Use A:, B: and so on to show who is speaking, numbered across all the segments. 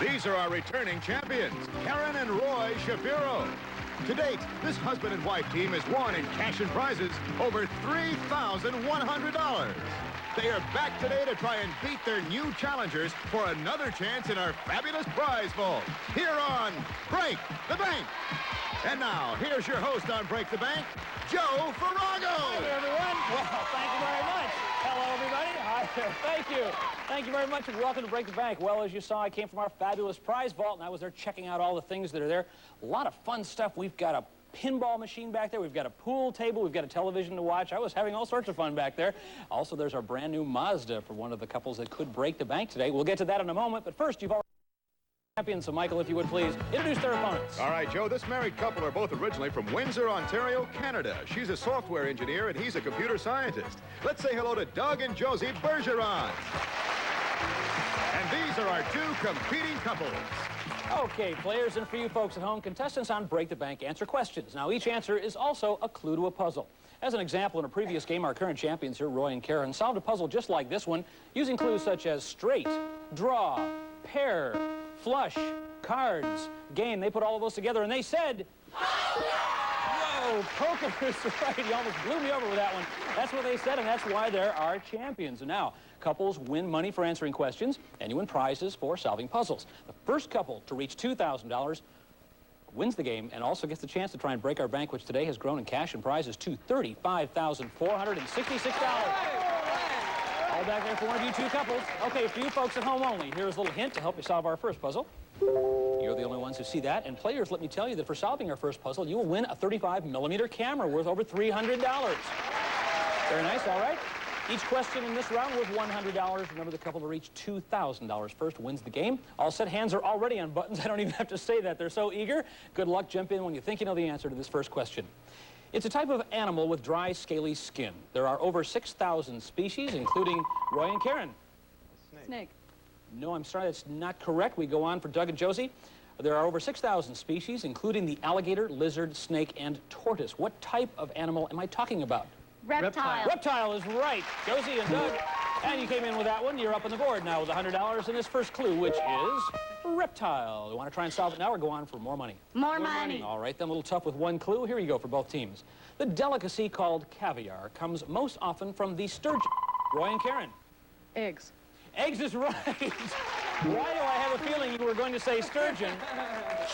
A: These are our returning champions, Karen and Roy Shapiro. To date, this husband and wife team has won in cash and prizes over $3,100. They are back today to try and beat their new challengers for another chance in our fabulous prize vault here on Break the Bank. And now, here's your host on Break the Bank, Joe Farago.
B: Hi, everyone. Well, thank you very much. Hello, everybody. Hi there. Thank you. Thank you very much, and welcome to Break the Bank. Well, as you saw, I came from our fabulous prize vault, and I was there checking out all the things that are there. A lot of fun stuff. We've got a pinball machine back there. We've got a pool table. We've got a television to watch. I was having all sorts of fun back there. Also, there's our brand new Mazda for one of the couples that could break the bank today. We'll get to that in a moment, but first, you've already champions, so Michael, if you would please introduce their opponents.
A: All right, Joe, this married couple are both originally from Windsor, Ontario, Canada. She's a software engineer and he's a computer scientist. Let's say hello to Doug and Josie Bergeron. And these are our two competing couples.
B: Okay, players, and for you folks at home, contestants on Break the Bank answer questions. Now, each answer is also a clue to a puzzle. As an example, in a previous game, our current champions here, Roy and Karen, solved a puzzle just like this one using clues such as straight, draw, pair, flush, cards, game. They put all of those together and they said, whoa, poker is right. You almost blew me over with that one. That's what they said, and that's why they're our champions. And now, couples win money for answering questions, and you win prizes for solving puzzles. The first couple to reach $2,000 wins the game and also gets the chance to try and break our bank, which today has grown in cash and prizes to $35,466. All back there for one of you two couples. Okay, for you folks at home only, here's a little hint to help you solve our first puzzle. You're the only ones who see that. And players, let me tell you that for solving our first puzzle, you will win a 35mm camera worth over $300. Very nice, all right. Each question in this round worth $100. Remember, the couple to reach $2,000 first wins the game. All set, hands are already on buttons. I don't even have to say that. They're so eager. Good luck. Jump in when you think you know the answer to this first question. It's a type of animal with dry, scaly skin. There are over 6,000 species, including Roy and Karen.
C: Snake.
B: No, I'm sorry, that's not correct. We go on for Doug and Josie. There are over 6,000 species, including the alligator, lizard, snake, and tortoise. What type of animal am I talking about?
C: Reptile.
B: Reptile is right. Josie and Doug. And you came in with that one. You're up on the board now with $100 in this first clue, which is reptile. You want to try and solve it now or go on for more money?
C: More money.
B: All right, then a little tough with one clue. Here you go for both teams. The delicacy called caviar comes most often from the sturgeon. Roy and Karen.
C: Eggs.
B: Eggs is right. Why do I have a feeling you were going to say sturgeon?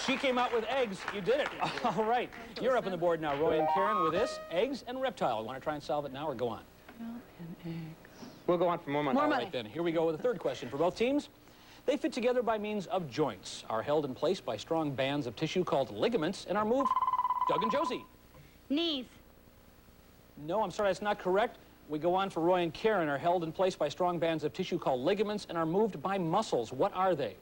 B: She came out with eggs. You did it. All right. You're up on the board now, Roy and Karen, with this, eggs and reptile. Want to try and solve it now or go on?
C: Milk and eggs.
D: We'll go on for more money.
C: More
B: All
C: money.
B: right, then. Here we go with the third question for both teams. They fit together by means of joints, are held in place by strong bands of tissue called ligaments, and are moved. Doug and Josie.
C: Knees.
B: No, I'm sorry, that's not correct. We go on for Roy and Karen, are held in place by strong bands of tissue called ligaments and are moved by muscles. What are they?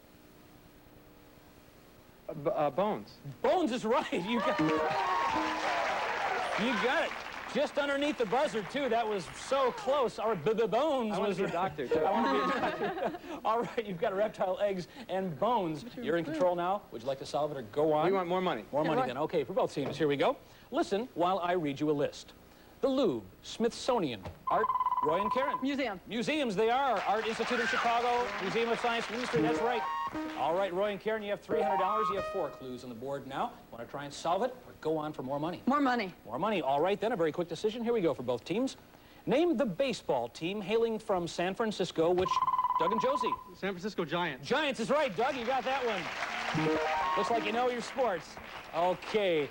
D: Bones.
B: Bones is right. You got it. You got it. Just underneath the buzzer, too. That was so close. Our bones
D: I want
B: was
D: to be a doctor, too.
B: I want to be a doctor. All right, you've got reptile, eggs, and bones. You're in control now. Would you like to solve it or go on?
D: We want more money.
B: More money, then. Okay, for both teams. Here we go. Listen while I read you a list. The Louvre, Smithsonian, Art, Roy and Karen.
C: Museum.
B: Museums they are. Art Institute of Chicago, Museum of Science, Ministry, that's right. All right, Roy and Karen, you have $300. You have 4 clues on the board now. Want to try and solve it or go on for more money?
C: More money.
B: More money. All right, then, a very quick decision. Here we go for both teams. Name the baseball team hailing from San Francisco, which Doug and Josie.
D: San Francisco Giants.
B: Giants is right, Doug. You got that one. Looks like you know your sports. Okay.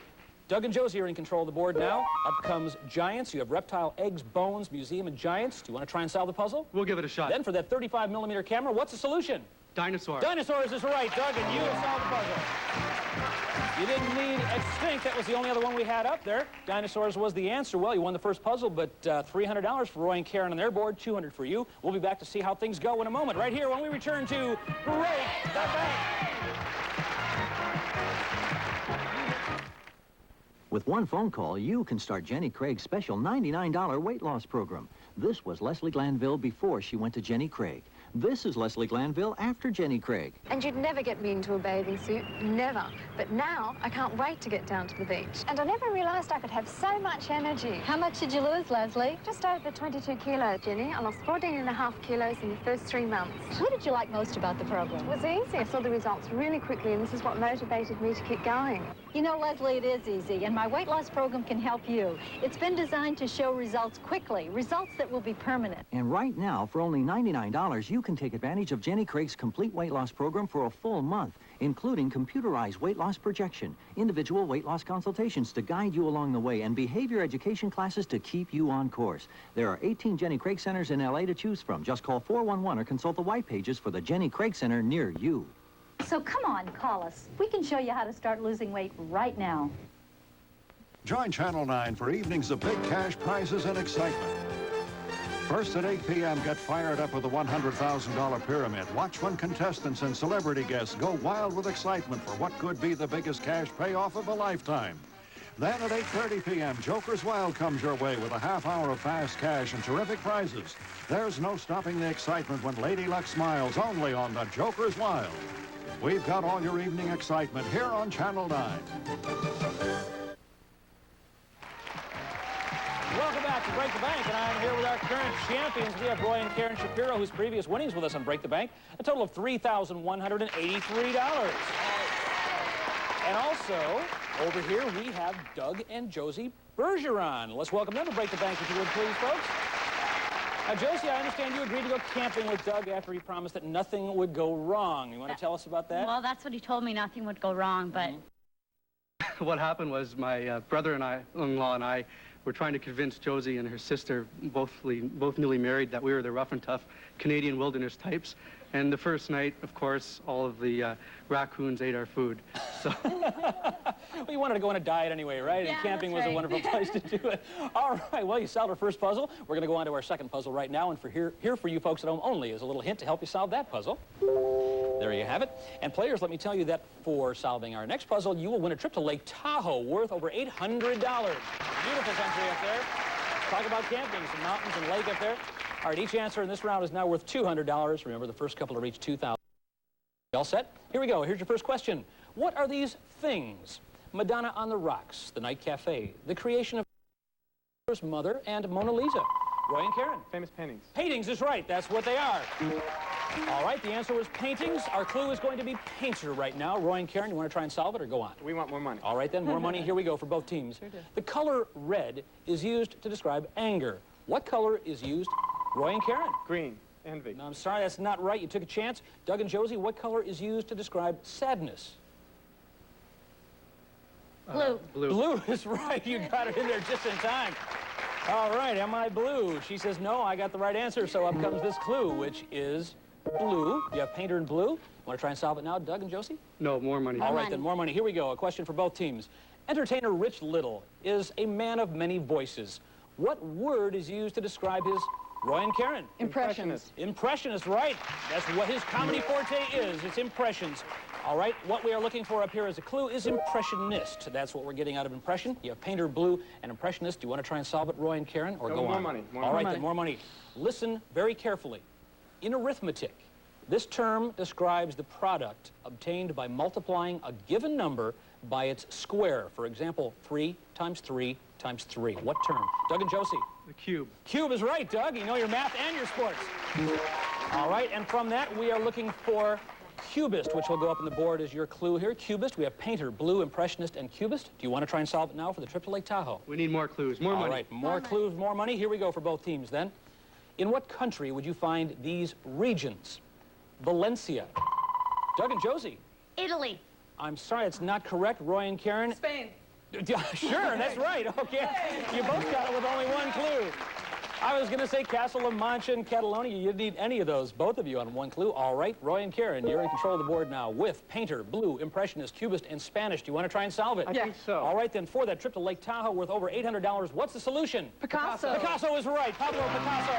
B: Doug and Josie are in control of the board now. Up comes Giants. You have reptile, eggs, bones, museum, and Giants. Do you want to try and solve the puzzle?
D: We'll give it a shot.
B: Then for that 35mm camera, what's the solution?
D: Dinosaur.
B: Dinosaurs is right, Doug, and you have solved the puzzle. You didn't need extinct. That was the only other one we had up there. Dinosaurs was the answer. Well, you won the first puzzle, but $300 for Roy and Karen on their board, $200 for you. We'll be back to see how things go in a moment, right here when we return to Break the Bank.
E: With one phone call, you can start Jenny Craig's special $99 weight loss program. This was Leslie Glanville before she went to Jenny Craig. This is Leslie Glanville after Jenny Craig.
F: And you'd never get me into a bathing suit, never. But now, I can't wait to get down to the beach. And I never realised I could have so much energy.
C: How much did you lose, Leslie?
F: Just over 22 kilos, Jenny. I lost 14.5 kilos in the first 3 months.
C: What did you like most about the program?
F: It was easy. I saw the results really quickly, and this is what motivated me to keep going.
C: You know, Leslie, it is easy, and my weight loss program can help you. It's been designed to show results quickly, results that will be permanent.
E: And right now, for only $99, you can take advantage of Jenny Craig's complete weight loss program for a full month, including computerized weight loss projection, individual weight loss consultations to guide you along the way, and behavior education classes to keep you on course. There are 18 Jenny Craig centers in LA to choose from. Just call 411 or consult the white pages for the Jenny Craig Center near you.
C: So come on, call us. We can show you how to start losing weight right now.
G: Join Channel 9 for evenings of big cash prizes and excitement. First at 8 p.m., get fired up with the $100,000 pyramid. Watch when contestants and celebrity guests go wild with excitement for what could be the biggest cash payoff of a lifetime. Then at 8:30 p.m., Joker's Wild comes your way with a half hour of fast cash and terrific prizes. There's no stopping the excitement when Lady Luck smiles, only on the Joker's Wild. We've got all your evening excitement here on Channel 9.
B: Welcome back to Break the Bank, and I'm here with our current champions. We have Roy and Karen Shapiro, whose previous winnings with us on Break the Bank, a total of $3,183. And also, over here, we have Doug and Josie Bergeron. Let's welcome them to Break the Bank, if you would, please, folks. Now, Josie, I understand you agreed to go camping with Doug after he promised that nothing would go wrong. You want to tell us about that?
H: Well, that's what he told me, nothing would go wrong, but...
D: What happened was my brother-in-law and I were trying to convince Josie and her sister, both newly married, that we were the rough and tough Canadian wilderness types. And the first night, of course, all of the raccoons ate our food. So.
B: Well, you wanted to go on a diet anyway, right?
H: Yeah,
B: and camping was
H: that's
B: a
H: right.
B: wonderful place to do it. All right, well, you solved our first puzzle. We're going to go on to our second puzzle right now. And for here for you folks at home only is a little hint to help you solve that puzzle. There you have it. And players, let me tell you that for solving our next puzzle, you will win a trip to Lake Tahoe worth over $800. Beautiful country up there. Talk about camping, some mountains and lake up there. All right, each answer in this round is now worth $200. Remember, the first couple to reach $2,000. All set? Here we go. Here's your first question. What are these things? Madonna on the Rocks, the Night Cafe, the creation of Mother, and Mona Lisa. Roy and Karen.
D: Famous paintings.
B: Paintings is right. That's what they are. All right, the answer was paintings. Our clue is going to be painter right now. Roy and Karen, you want to try and solve it or go on?
D: We want more money.
B: All right, then, more money. Here we go for both teams.
C: Sure do.
B: The color red is used to describe anger. What color is used? Roy and Karen.
D: Green. Envy.
B: No, I'm sorry, that's not right. You took a chance. Doug and Josie, what color is used to describe sadness?
H: Blue.
D: Blue.
B: Blue is right. You got it in there just in time. All right, am I blue? She says no, I got the right answer, so up comes this clue, which is blue. You have painter in blue. Want to try and solve it now, Doug and Josie?
D: No, more money.
B: All right, then, more money. Here we go. A question for both teams. Entertainer Rich Little is a man of many voices. What word is used to describe his Roy and Karen?
D: Impressionist.
B: Impressionist, right. That's what his comedy forte is. It's impressions. All right, what we are looking for up here as a clue is impressionist. That's what we're getting out of impression. You have painter, blue, and impressionist. Do you want to try and solve it, Roy and Karen, or
D: No,
B: go
D: more
B: on?
D: money, more
B: All right,
D: money.
B: then, more money. Listen very carefully. In arithmetic, this term describes the product obtained by multiplying a given number by its square. For example, 3 times 3 times 3. What term? Doug and Josie.
D: The cube.
B: Cube is right, Doug. You know your math and your sports. All right, and from that, we are looking for cubist, which will go up on the board as your clue here. Cubist, we have painter, blue, impressionist, and cubist. Do you want to try and solve it now for the trip to Lake Tahoe?
D: We need more clues. More money.
B: All right, more clues, more money. Here we go for both teams then. In what country would you find these regions? Valencia. Doug and Josie.
H: Italy.
B: I'm sorry, it's not correct. Roy and Karen.
C: Spain.
B: Sure, that's right. Okay. You both got it with only one clue. I was going to say Castle La Mancha and Catalonia. You didn't need any of those, both of you, on one clue. All right, Roy and Karen, you're in control of the board now with painter, blue, impressionist, cubist, and Spanish. Do you want to try and solve it?
D: I think so.
B: All right, then, for that trip to Lake Tahoe worth over $800, what's the solution?
C: Picasso.
B: Picasso is right. Pablo Picasso.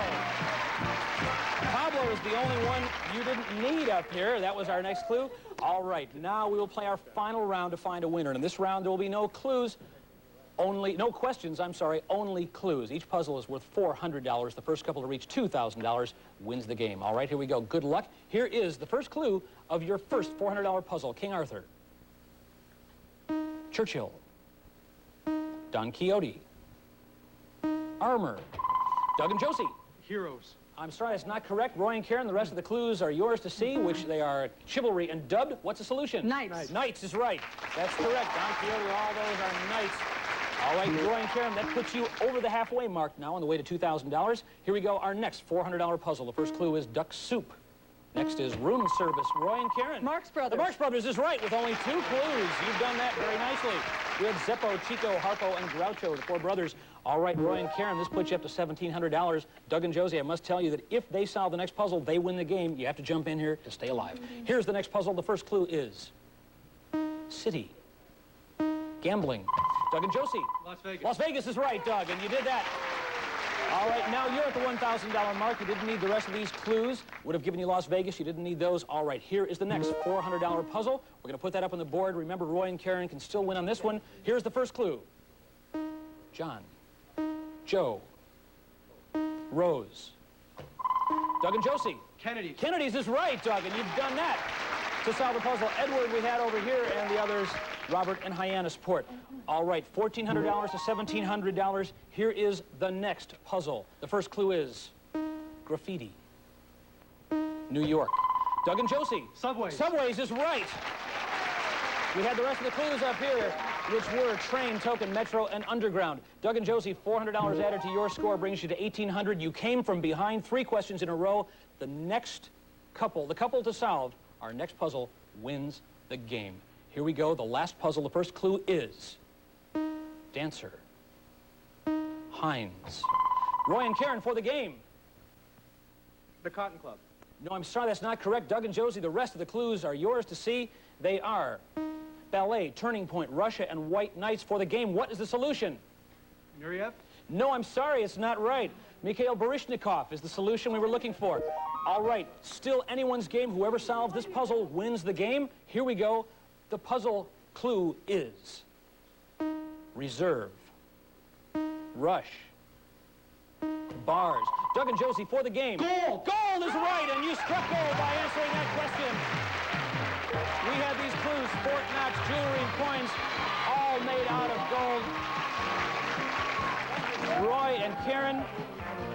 B: Pablo is the only one you didn't need up here. That was our next clue. All right, now we will play our final round to find a winner. And in this round, there will be no clues, Only, no questions, I'm sorry, only clues. Each puzzle is worth $400. The first couple to reach $2,000 wins the game. All right, here we go. Good luck. Here is the first clue of your first $400 puzzle. King Arthur. Churchill. Don Quixote. Armor. Doug and Josie.
D: Heroes.
B: I'm sorry, that's not correct. Roy and Karen, the rest of the clues are yours to see, which they are chivalry and dubbed. What's the solution?
I: Knights.
B: Knights is right. That's correct. Don Quixote, all those are knights. All right, Roy and Karen, that puts you over the halfway mark now on the way to $2,000. Here we go, our next $400 puzzle. The first clue is duck soup. Next is room service. Roy and Karen.
I: Marx Brothers.
B: The Marx Brothers is right with only 2 clues. You've done that very nicely. We had Zeppo, Chico, Harpo, and Groucho, the 4 brothers. All right, Roy and Karen, this puts you up to $1,700. Doug and Josie, I must tell you that if they solve the next puzzle, they win the game. You have to jump in here to stay alive. Here's the next puzzle. The first clue is city. Gambling. Doug and Josie.
D: Las Vegas.
B: Las Vegas is right, Doug, and you did that. All right, now you're at the $1,000 mark. You didn't need the rest of these clues. Would have given you Las Vegas. You didn't need those. All right, here is the next $400 puzzle. We're going to put that up on the board. Remember, Roy and Karen can still win on this one. Here's the first clue. John. Joe. Rose. Doug and Josie.
D: Kennedy.
B: Kennedy's is right, Doug, and you've done that. To solve the puzzle, Edward we had over here, and the others, Robert and Hyannisport. All right, $1,400 to $1,700. Here is the next puzzle. The first clue is graffiti. New York. Doug and Josie.
D: Subways.
B: Subways is right. We had the rest of the clues up here, which were train, token, metro, and underground. Doug and Josie, $400 added to your score brings you to $1,800. You came from behind, 3 questions in a row. The next couple, the couple to solve, our next puzzle wins the game. Here we go, the last puzzle. The first clue is dancer. Hines. Roy and Karen for the game.
D: The Cotton Club.
B: No, I'm sorry, that's not correct. Doug and Josie, the rest of the clues are yours to see. They are ballet, Turning Point, Russia, and White Knights for the game. What is the solution?
D: Nureyev.
B: No, I'm sorry, it's not right. Mikhail Baryshnikov is the solution we were looking for. All right, still anyone's game. Whoever solves this puzzle wins the game. Here we go. The puzzle clue is reserve, rush, bars. Doug and Josie for the game. Gold! Gold is right, and you struck gold by answering that question. We had these clues, Fort Knox, jewelry, and coins, all made out of gold. Roy and Karen,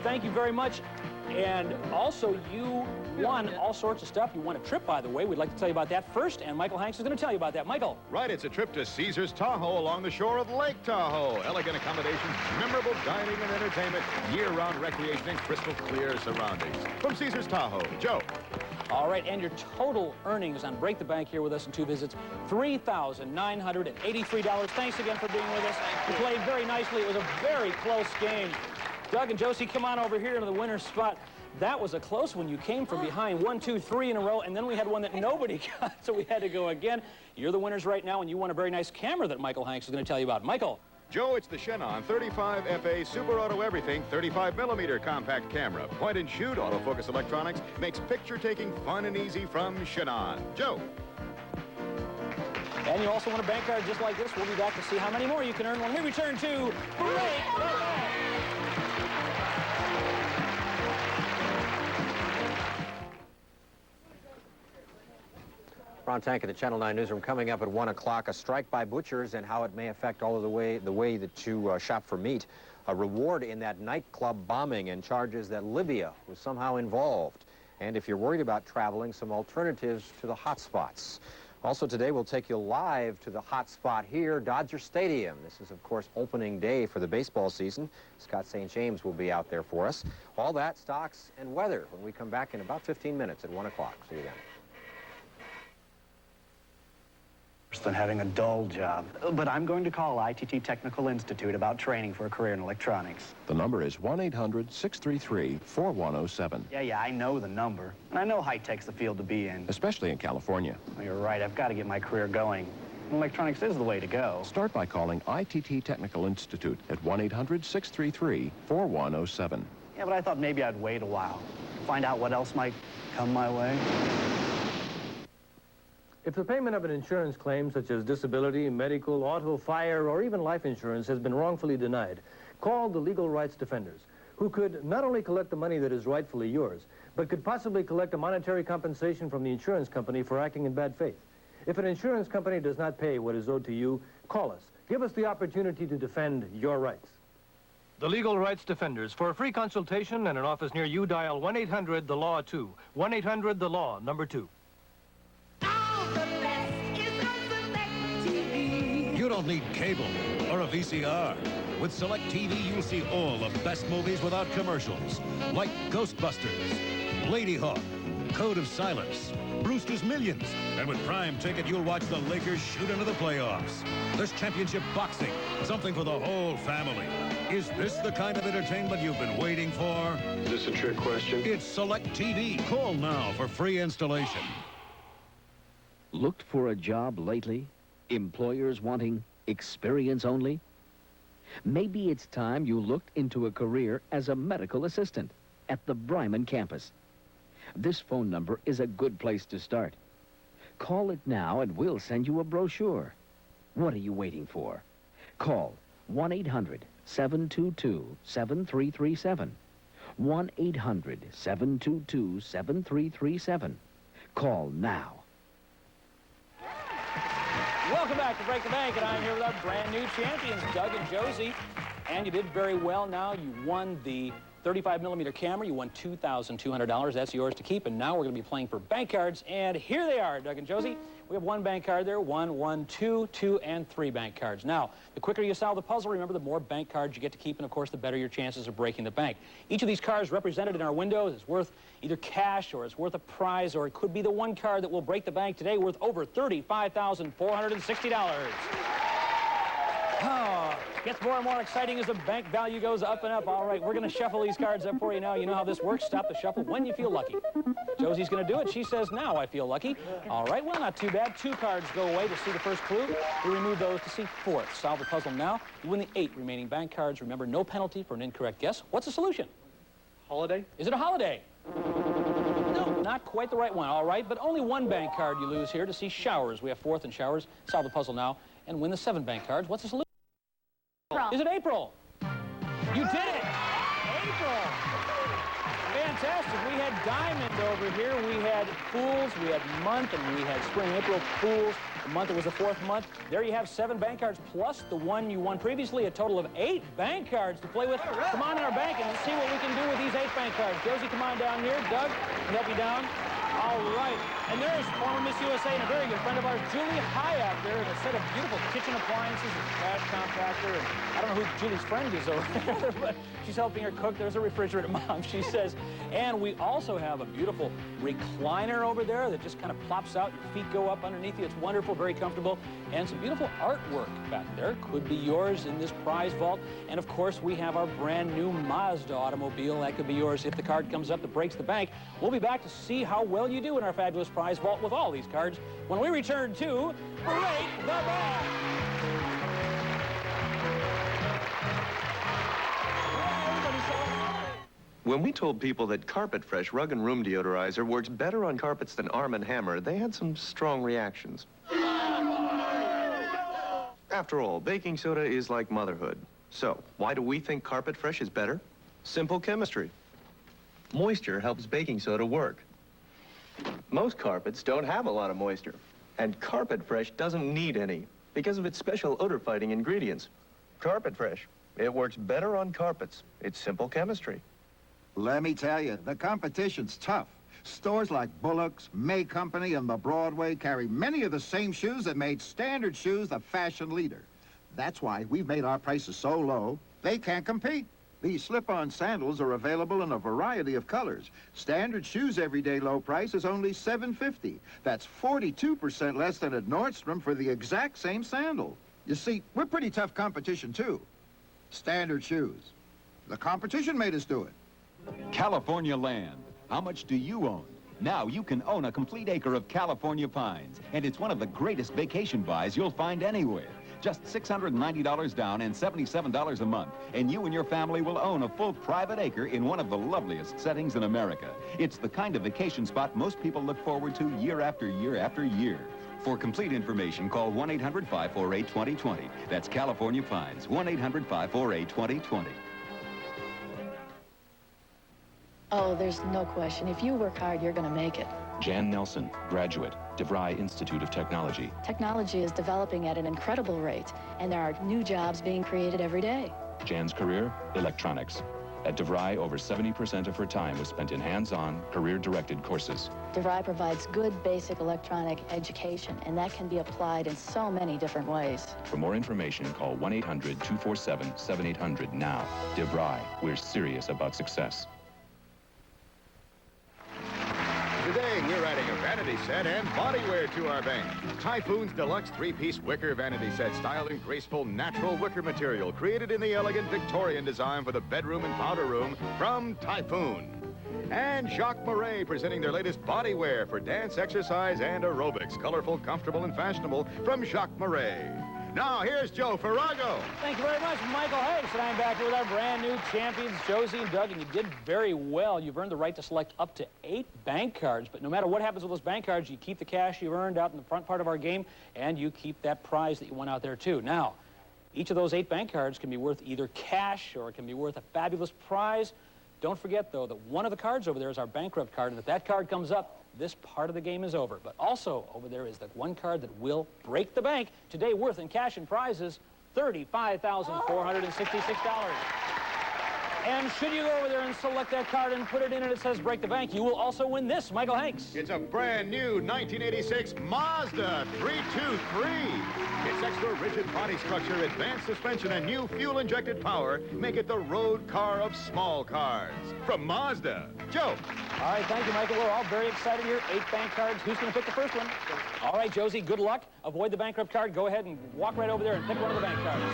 B: thank you very much. And also, you won all sorts of stuff. You won a trip, by the way. We'd like to tell you about that first, and Michael Hanks is going to tell you about that. Michael.
A: Right, it's a trip to Caesars Tahoe along the shore of Lake Tahoe. Elegant accommodations, memorable dining and entertainment, year-round recreation, and crystal clear surroundings. From Caesars Tahoe, Joe.
B: All right, and your total earnings on Break the Bank here with us in 2 visits, $3,983. Thanks again for being with us. You played very nicely. It was a very close game. Doug and Josie, come on over here to the winner's spot. That was a close one. You came from behind 1, 2, 3 in a row, and then we had one that nobody got, so we had to go again. You're the winners right now, and you won a very nice camera that Michael Hanks is going to tell you about. Michael.
A: Joe, it's the Chenon 35 FA Super Auto Everything 35mm compact camera. Point and shoot autofocus electronics makes picture-taking fun and easy from Chenon. Joe.
B: And you also want a bank card just like this. We'll be back to see how many more you can earn when we return to Break the Bank.
J: Ron Tank at the Channel 9 Newsroom. Coming up at 1 o'clock, a strike by butchers and how it may affect all of the way that you shop for meat. A reward in that nightclub bombing and charges that Libya was somehow involved. And if you're worried about traveling, some alternatives to the hot spots. Also today, we'll take you live to the hot spot here, Dodger Stadium. This is, of course, opening day for the baseball season. Scott St. James will be out there for us. All that, stocks, and weather when we come back in about 15 minutes at 1 o'clock. See you then.
K: Than having a dull job. But I'm going to call ITT Technical Institute about training for a career in electronics.
L: The number is 1-800-633-4107.
K: Yeah, I know the number. And I know high-tech's the field to be in.
L: Especially in California.
K: Well, you're right. I've got to get my career going. Electronics is the way to go.
L: Start by calling ITT Technical Institute at 1-800-633-4107.
K: Yeah, but I thought maybe I'd wait a while. Find out what else might come my way.
I: If the payment of an insurance claim, such as disability, medical, auto, fire, or even life insurance, has been wrongfully denied, call the Legal Rights Defenders, who could not only collect the money that is rightfully yours, but could possibly collect a monetary compensation from the insurance company for acting in bad faith. If an insurance company does not pay what is owed to you, call us. Give us the opportunity to defend your rights. The Legal Rights Defenders. For a free consultation and an office near you, dial 1-800-THE-LAW-2. 1-800-THE-LAW, number 2.
M: You don't need cable or a VCR. With Select TV, you'll see all the best movies without commercials, like Ghostbusters, Lady Hawk, Code of Silence, Brewster's Millions. And with Prime Ticket, you'll watch the Lakers shoot into the playoffs. There's championship boxing, something for the whole family. Is this the kind of entertainment you've been waiting for?
N: Is this a trick question?
M: It's Select TV. Call now for free installation.
O: Looked for a job lately? Employers wanting experience only? Maybe it's time you looked into a career as a medical assistant at the Bryman campus. This phone number is a good place to start. Call it now and we'll send you a brochure. What are you waiting for? Call 1-800-722-7337. 1-800-722-7337. Call now.
B: Welcome back to Break the Bank, and I'm here with our brand new champions, Doug and Josie. And you did very well now. You won the 35mm camera. You won $2,200. That's yours to keep. And now we're going to be playing for bank cards. And here they are, Doug and Josie. We have one bank card there, 1, 1, 2, 2, and 3 bank cards. Now, the quicker you solve the puzzle, remember, the more bank cards you get to keep, and of course, the better your chances of breaking the bank. Each of these cards represented in our windows is worth either cash, or it's worth a prize, or it could be the one card that will break the bank today, worth over $35,460. Oh, gets more and more exciting as the bank value goes up and up. All right, we're going to shuffle these cards up for you now. You know how this works. Stop the shuffle when you feel lucky. Josie's going to do it. She says, now I feel lucky. All right, well, not too bad. 2 cards go away to see the first clue. We remove those to see 4th. Solve the puzzle now. You win the 8 remaining bank cards. Remember, no penalty for an incorrect guess. What's the solution?
D: Holiday?
B: Is it a holiday? No, not quite the right one. All right, but only 1 bank card you lose here to see showers. We have 4th and showers. Solve the puzzle now and win the 7 bank cards. What's the solution?
H: April.
B: Is it April? You did it! April! Fantastic. We had diamond over here. We had fools. We had month, and we had spring. April, fools. The month, it was the 4th month. There you have 7 bank cards plus the one you won previously. A total of 8 bank cards to play with. Right. Come on in our bank and let's see what we can do with these 8 bank cards. Josie, come on down here. Doug, can help you down. All right. And there's former Miss USA and a very good friend of ours, Julie Hyatt, there in a set of beautiful kitchen appliances and trash compactor. And I don't know who Julie's friend is over there, but she's helping her cook. There's a refrigerator, Mom, she says. And we also have a beautiful recliner over there that just kind of plops out. Your feet go up underneath you. It's wonderful, very comfortable. And some beautiful artwork back there. Could be yours in this prize vault. And, of course, we have our brand new Mazda automobile. That could be yours if the card comes up that breaks the bank. We'll be back to see how well you do in our fabulous prize vault with all these cards when we return to Break the Bank.
P: When we told people that Carpet Fresh Rug and Room Deodorizer works better on carpets than Arm & Hammer, they had some strong reactions. After all, baking soda is like motherhood. So, why do we think Carpet Fresh is better? Simple chemistry. Moisture helps baking soda work. Most carpets don't have a lot of moisture, and Carpet Fresh doesn't need any because of its special odor-fighting ingredients. Carpet Fresh, it works better on carpets. It's simple chemistry.
Q: Let me tell you, the competition's tough. Stores like Bullock's, May Company, and the Broadway carry many of the same shoes that made Standard Shoes the fashion leader. That's why we've made our prices so low, they can't compete. These slip-on sandals are available in a variety of colors. Standard Shoes' everyday low price is only $7.50. That's 42% less than at Nordstrom for the exact same sandal. You see, we're pretty tough competition, too. Standard Shoes. The competition made us do it.
R: California land. How much do you own? Now you can own a complete acre of California pines, and it's one of the greatest vacation buys you'll find anywhere. Just $690 down and $77 a month, and you and your family will own a full private acre in one of the loveliest settings in America. It's the kind of vacation spot most people look forward to year after year after year. For complete information, call 1-800-548-2020. That's California Pines, 1-800-548-2020.
N: Oh, there's no question. If you work hard, you're going to make it.
S: Jan Nelson, graduate, DeVry Institute of Technology.
N: Technology is developing at an incredible rate, and there are new jobs being created every day.
S: Jan's career, electronics. At DeVry, over 70% of her time was spent in hands-on, career-directed courses.
N: DeVry provides good basic electronic education, and that can be applied in so many different ways.
S: For more information, call 1-800-247-7800 now. DeVry, we're serious about success.
A: Today, we're adding a vanity set and bodywear to our bank. Typhoon's deluxe three-piece wicker vanity set, styled in graceful, natural wicker material, created in the elegant Victorian design for the bedroom and powder room from Typhoon. And Jacques Marais presenting their latest bodywear for dance, exercise, and aerobics. Colorful, comfortable, and fashionable from Jacques Marais. Now, here's Joe Farago.
B: Thank you very much, Michael Hanks. And I'm back here with our brand new champions, Josie and Doug, and you did very well. You've earned the right to select up to 8 bank cards, but no matter what happens with those bank cards, you keep the cash you've earned out in the front part of our game, and you keep that prize that you won out there, too. Now, each of those 8 bank cards can be worth either cash or it can be worth a fabulous prize. Don't forget, though, that one of the cards over there is our bankrupt card, and if that card comes up, this part of the game is over. But also over there is that one card that will break the bank. Today, worth in cash and prizes, $35,466. And should you go over there and select that card and put it in and it says break the bank, you will also win this, Michael Hanks.
A: It's a brand new 1986 Mazda 323. Its extra rigid body structure, advanced suspension, and new fuel-injected power make it the road car of small cars. From Mazda, Joe.
B: All right, thank you, Michael. We're all very excited here. 8 bank cards. Who's going to pick the first one? All right, Josie, good luck. Avoid the bankrupt card. Go ahead and walk right over there and pick one of the bank cards.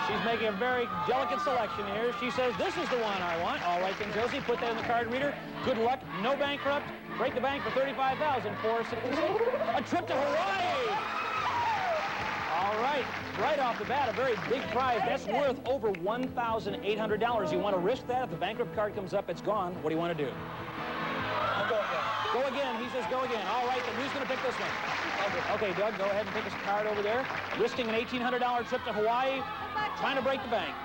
B: She's making a very delicate selection here. She says, this is the one I want. All right, then, Josie, put that in the card reader. Good luck. No bankrupt. Break the bank for $35,466. A trip to Hawaii. All right, right off the bat, a very big prize. That's worth over $1,800. You want to risk that? If the bankrupt card comes up, it's gone. What do you want to do?
T: I'll go again.
B: Go again. He says go again. All right, then who's going to pick this one? Okay, Doug, go ahead and pick his card over there. Risking an $1,800 trip to Hawaii. Trying to break the bank.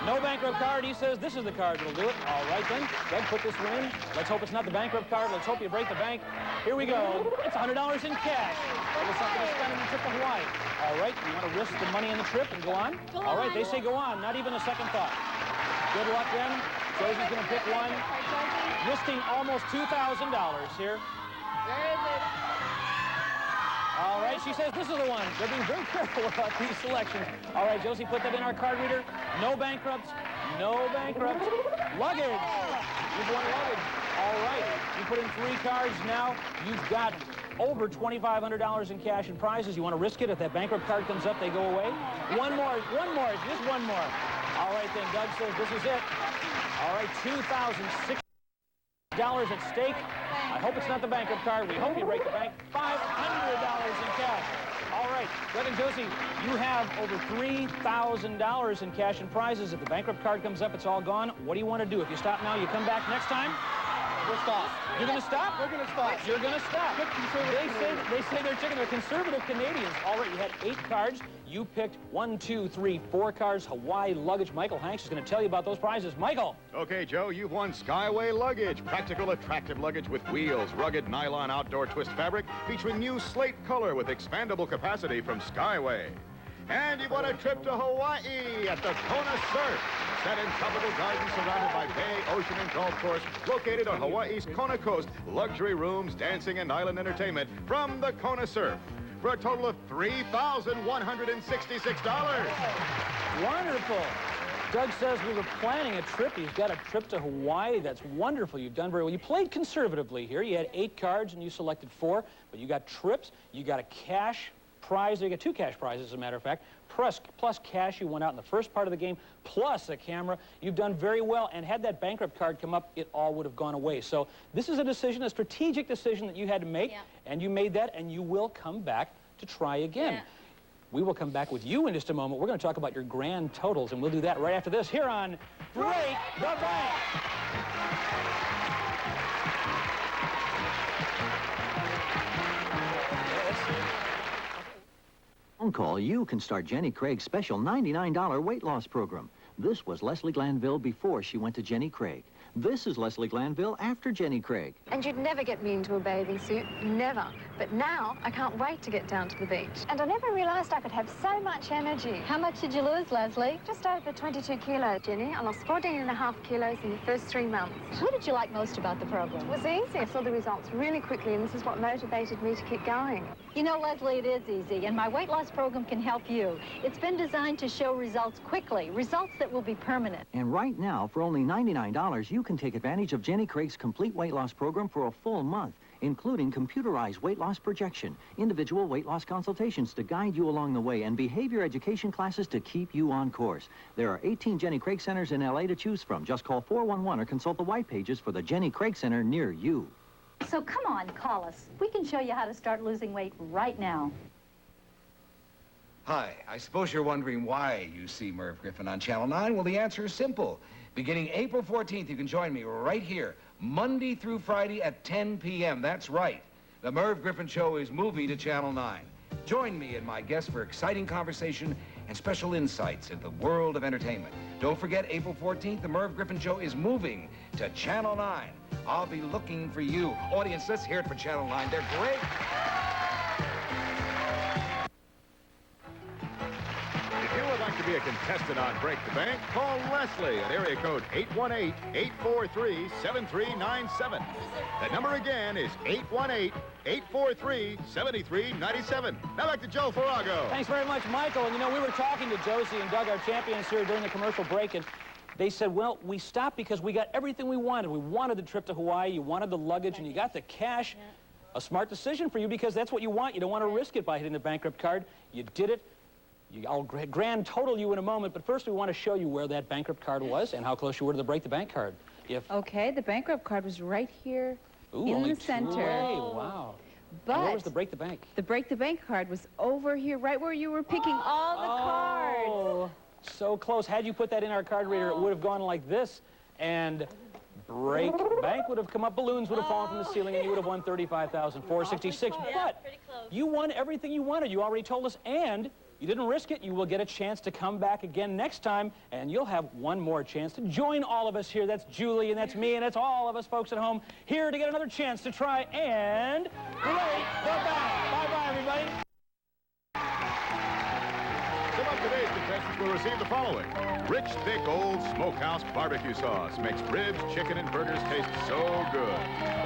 B: No bankrupt card. He says this is the card that'll do it. All right, then. Doug, put this one in. Let's hope it's not the bankrupt card. Let's hope you break the bank. Here we go. It's $100 in cash. That was something to spend on the trip to Hawaii. All right, you want to risk the money in the trip and go on? All right, they say go on. Not even a second thought. Good luck, then. Josie's going to pick one. Risking almost $2,000 here.
T: Where is it?
B: All right, she says this is the one. They're being very careful about these selections. All right, Josie, put that in our card reader. No bankrupts. No bankrupts. Luggage. You've won luggage. All right, you put in 3 cards now. You've got over $2,500 in cash and prizes. You want to risk it? If that bankrupt card comes up, they go away. One more, just one more. All right, then, Doug says this is it. All right, $2,600 at stake. I hope it's not the bankrupt card. We hope you break the bank. $500 in cash. All right, Doug and Josie, you have over $3,000 in cash and prizes. If the bankrupt card comes up, it's all gone. What do you want to do? If you stop now, you come back next time?
T: We'll stop.
B: You're going to stop?
T: We're going to stop.
B: You're going to stop. They say they're chicken. They're conservative Canadians. All right, you had 8 cards. You picked 1, 2, 3, 4 cards. Hawaii luggage. Michael Hanks is going to tell you about those prizes. Michael.
A: Okay, Joe, you've won Skyway luggage. Practical, attractive luggage with wheels, rugged nylon outdoor twist fabric, featuring new slate color with expandable capacity from Skyway. And you've won a trip to Hawaii at the Kona Surf. Set in tropical gardens surrounded by bay, ocean, and golf course, located on Hawaii's Kona coast. Luxury rooms, dancing, and island entertainment from the Kona Surf for a total of $3,166.
B: Wonderful. Doug says we were planning a trip. He's got a trip to Hawaii. That's wonderful. You've done very well. You played conservatively here. You had 8 cards and you selected 4, but you got trips. You got a cash prize. You got 2 cash prizes, as a matter of fact. Plus cash you went out in the first part of the game, plus a camera. You've done very well, and had that bankrupt card come up, it all would have gone away. So this is a decision, a strategic decision that you had to make, and you made that, and you will come back to try again. We will come back with you in just a moment. We're going to talk about your grand totals, and we'll do that right after this here on Break the Bank.
E: one call, you can start Jenny Craig's special $99 weight loss program. This was Leslie Glanville before she went to Jenny Craig. This is Leslie Glanville after Jenny Craig.
F: And you'd never get me into a bathing suit, never. But now, I can't wait to get down to the beach. And I never realized I could have so much energy.
C: How much did you lose, Leslie?
F: Just over 22 kilos, Jenny. I lost 14.5 kilos in the first 3 months.
C: What did you like most about the program?
F: It was easy. I saw the results really quickly, and this is what motivated me to keep going.
C: You know, Leslie, it is easy, and my weight loss program can help you. It's been designed to show results quickly, results that will be permanent.
E: And right now, for only $99, you can take advantage of Jenny Craig's complete weight loss program for a full month, including computerized weight loss projection, individual weight loss consultations to guide you along the way, and behavior education classes to keep you on course. There are 18 Jenny Craig centers in LA to choose from. Just call 411 or consult the white pages for the Jenny Craig Center near you.
C: So come on, call us. We can show you how to start losing weight right now.
U: Hi, I suppose you're wondering why you see Merv Griffin on Channel 9. Well, the answer is simple. Beginning April 14th, you can join me right here, Monday through Friday at 10 p.m. That's right. The Merv Griffin Show is moving to Channel 9. Join me and my guests for exciting conversation and special insights into the world of entertainment. Don't forget, April 14th, the Merv Griffin Show is moving to Channel 9. I'll be looking for you. Audience, let's hear it for Channel 9. They're great.
A: If you would like to be a contestant on Break the Bank, call Leslie at area code 818-843-7397. That number again is 818-843-7397. Now back to Joe Farago.
B: Thanks very much, Michael. And you know, we were talking to Josie and Doug, our champions here, during the commercial break, and they said, well, we stopped because we got everything we wanted. We wanted the trip to Hawaii, you wanted the luggage, and you got the cash. A smart decision for you because that's what you want. You don't want to risk it by hitting the bankrupt card. You did it. I'll grand total you in a moment, but first we want to show you where that bankrupt card was and how close you were to the Break the Bank card.
V: Okay, the bankrupt card was right here in
B: only
V: the center.
B: Wow.
V: But
B: where was the Break the Bank?
V: The Break the Bank card was over here, right where you were picking all the cards.
B: So close. Had you put that in our card reader, it would have gone like this, and Break Bank would have come up, balloons would have fallen from the ceiling, and you would have won $35,466. But you won everything you wanted. You already told us, and you didn't risk it. You will get a chance to come back again next time, and you'll have one more chance to join all of us here. That's Julie, and that's me, and that's all of us folks at home here to get another chance to try and break the bank. Bye-bye, everybody.
A: Some of today's contestants will receive the following. Rich, thick, old Smokehouse barbecue sauce makes ribs, chicken, and burgers taste so good.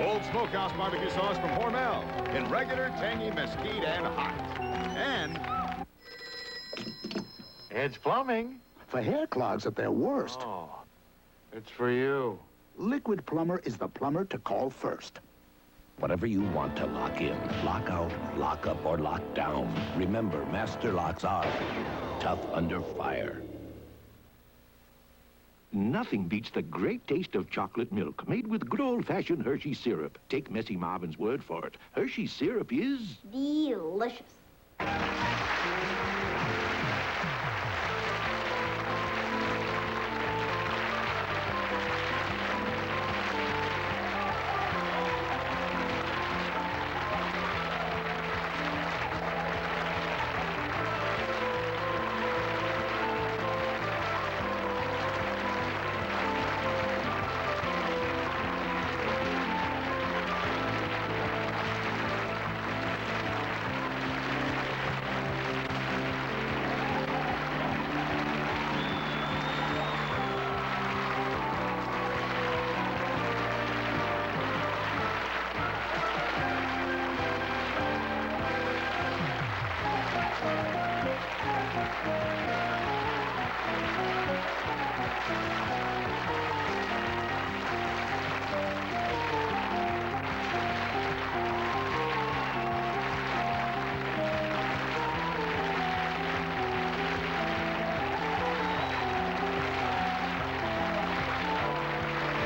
A: Old Smokehouse barbecue sauce from Hormel in regular, tangy, mesquite, and hot. And
W: Ed's Plumbing.
X: For hair clogs at their worst.
W: Oh, it's for you.
X: Liquid Plumber is the plumber to call first.
Y: Whatever you want to lock in, lock out, lock up, or lock down, remember, master locks are tough under fire.
W: Nothing beats the great taste of chocolate milk made with good old-fashioned Hershey syrup. Take Messy Marvin's word for it. Hershey syrup is
H: delicious.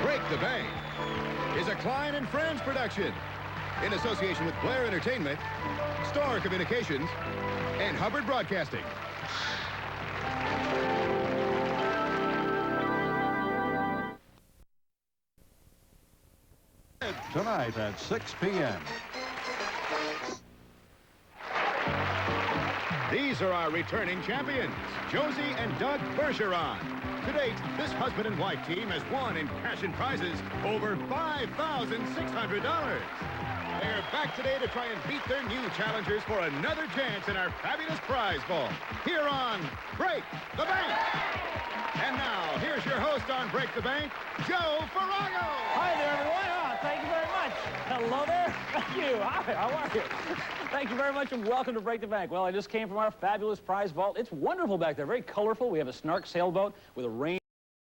A: Break the Bank is a Klein and Friends production in association with Blair Entertainment, Star Communications, and Hubbard Broadcasting.
G: Tonight at 6 p.m.
A: These are our returning champions, Josie and Doug Bergeron. To date, this husband and wife team has won in cash and prizes over $5,600. They're back today to try and beat their new challengers for another chance in our fabulous prize ball. Here on Break the Bank. And now, here's your host on Break the Bank, Joe Farago.
B: Hi there, everyone. Oh, thank you very much. Hello there. Thank you. Hi, how are you? Thank you very much, and welcome to Break the Bank. Well, I just came from our fabulous prize vault. It's wonderful back there, very colorful. We have a Snark sailboat with a rain